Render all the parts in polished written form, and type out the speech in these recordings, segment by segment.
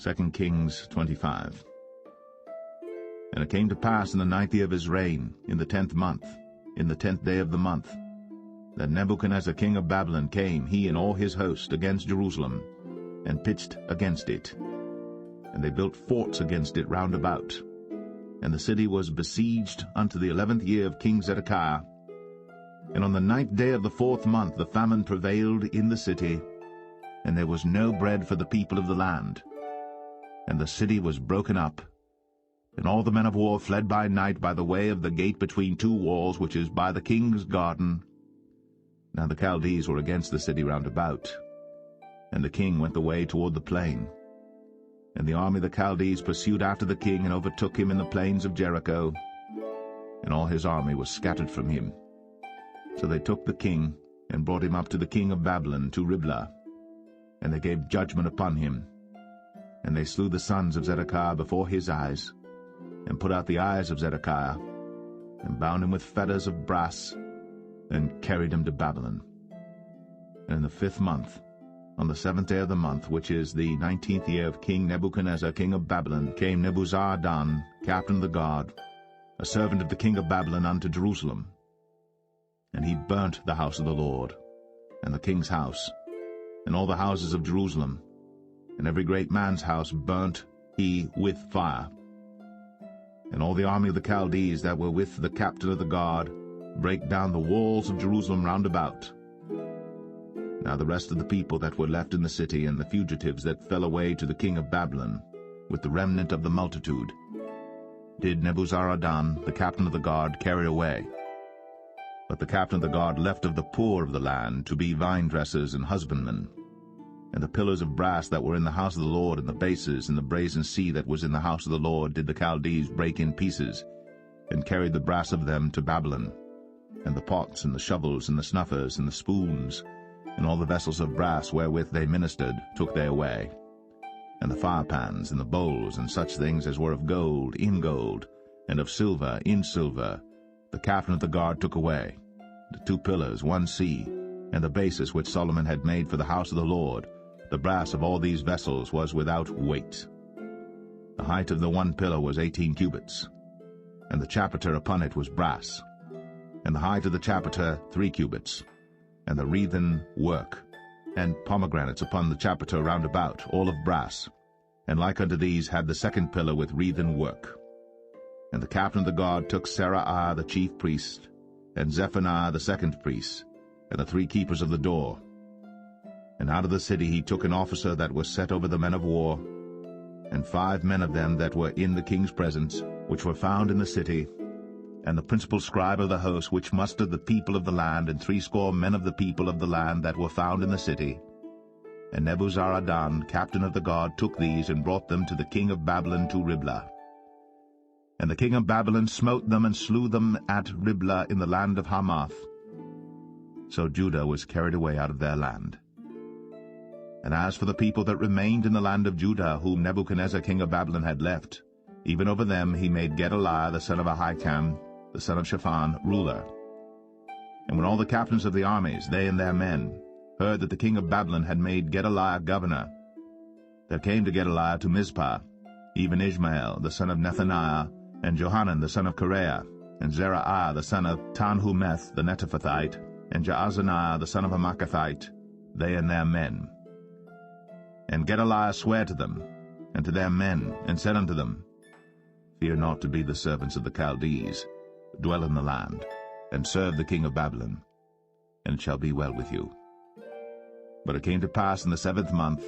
2 Kings 25. And it came to pass in the 9th year of his reign, in the 10th month, in the 10th day of the month, that Nebuchadnezzar king of Babylon came, he and all his host, against Jerusalem, and pitched against it. And they built forts against it round about. And the city was besieged unto the 11th year of King Zedekiah. And on the 9th day of the 4th month the famine prevailed in the city, and there was no bread for the people of the land. And the city was broken up, and all the men of war fled by night by the way of the gate between two walls, which is by the king's garden. Now the Chaldees were against the city round about, and the king went the way toward the plain. And the army of the Chaldees pursued after the king, and overtook him in the plains of Jericho, and all his army was scattered from him. So they took the king, and brought him up to the king of Babylon, to Riblah, and they gave judgment upon him. And they slew the sons of Zedekiah before his eyes, and put out the eyes of Zedekiah, and bound him with fetters of brass, and carried him to Babylon. And in the 5th month, on the 7th day of the month, which is the 19th year of King Nebuchadnezzar king of Babylon, came Nebuzaradan, captain of the guard, a servant of the king of Babylon, unto Jerusalem. And he burnt the house of the Lord, and the king's house, and all the houses of Jerusalem, and every great man's house burnt he with fire. And all the army of the Chaldees that were with the captain of the guard brake down the walls of Jerusalem round about. Now the rest of the people that were left in the city, and the fugitives that fell away to the king of Babylon, with the remnant of the multitude, did Nebuzaradan, the captain of the guard, carry away. But the captain of the guard left of the poor of the land to be vine-dressers and husbandmen. And the pillars of brass that were in the house of the Lord, and the bases, and the brazen sea that was in the house of the Lord, did the Chaldees break in pieces, and carried the brass of them to Babylon. And the pots, and the shovels, and the snuffers, and the spoons, and all the vessels of brass wherewith they ministered, took they away. And the firepans, and the bowls, and such things as were of gold, in gold, and of silver, in silver, the captain of the guard took away. The 2 pillars, 1 sea, and the bases which Solomon had made for the house of the Lord, the brass of all these vessels was without weight. The height of the 1 pillar was 18 cubits, and the chapiter upon it was brass, and the height of the chapiter 3 cubits, and the wreathen work, and pomegranates upon the chapiter round about, all of brass, and like unto these had the 2nd pillar with wreathen work. And the captain of the guard took Seraiah the chief priest, and Zephaniah the 2nd priest, and the 3 keepers of the door. And out of the city he took an officer that was set over the men of war, and 5 men of them that were in the king's presence, which were found in the city, and the principal scribe of the host, which mustered the people of the land, and 60 men of the people of the land that were found in the city. And Nebuzaradan, captain of the guard, took these, and brought them to the king of Babylon to Riblah. And the king of Babylon smote them, and slew them at Riblah in the land of Hamath. So Judah was carried away out of their land. And as for the people that remained in the land of Judah, whom Nebuchadnezzar king of Babylon had left, even over them he made Gedaliah the son of Ahikam, the son of Shaphan, ruler. And when all the captains of the armies, they and their men, heard that the king of Babylon had made Gedaliah governor, there came to Gedaliah to Mizpah, even Ishmael the son of Nethaniah, and Johanan the son of Kareah, and Zeraiah the son of Tanhumeth the Netophathite, and Jaazaniah the son of a Maacathite, they and their men. And Gedaliah sware to them, and to their men, and said unto them, Fear not to be the servants of the Chaldees, dwell in the land, and serve the king of Babylon, and it shall be well with you. But it came to pass in the 7th month,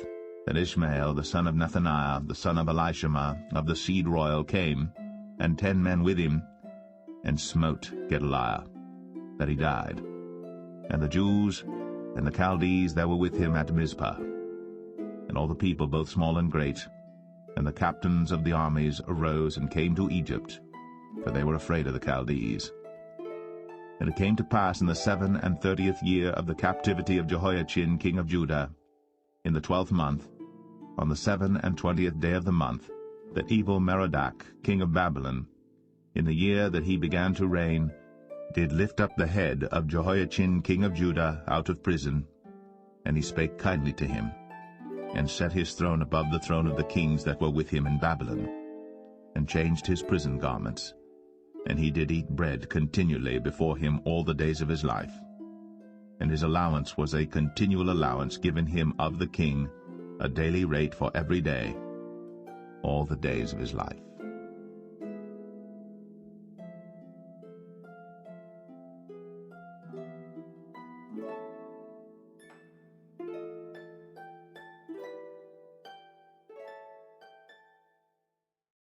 that Ishmael the son of Nethaniah, the son of Elishama, of the seed royal, came, and 10 men with him, and smote Gedaliah, that he died, and the Jews and the Chaldees that were with him at Mizpah. And all the people, both small and great, and the captains of the armies, arose and came to Egypt, for they were afraid of the Chaldees. And it came to pass in the 37th year of the captivity of Jehoiachin king of Judah, in the 12th month, on the 27th day of the month, that Evil-Merodach king of Babylon, in the year that he began to reign, did lift up the head of Jehoiachin king of Judah out of prison, and he spake kindly to him. and set his throne above the throne of the kings that were with him in Babylon, and changed his prison garments. And he did eat bread continually before him all the days of his life. And his allowance was a continual allowance given him of the king, a daily rate for every day, all the days of his life.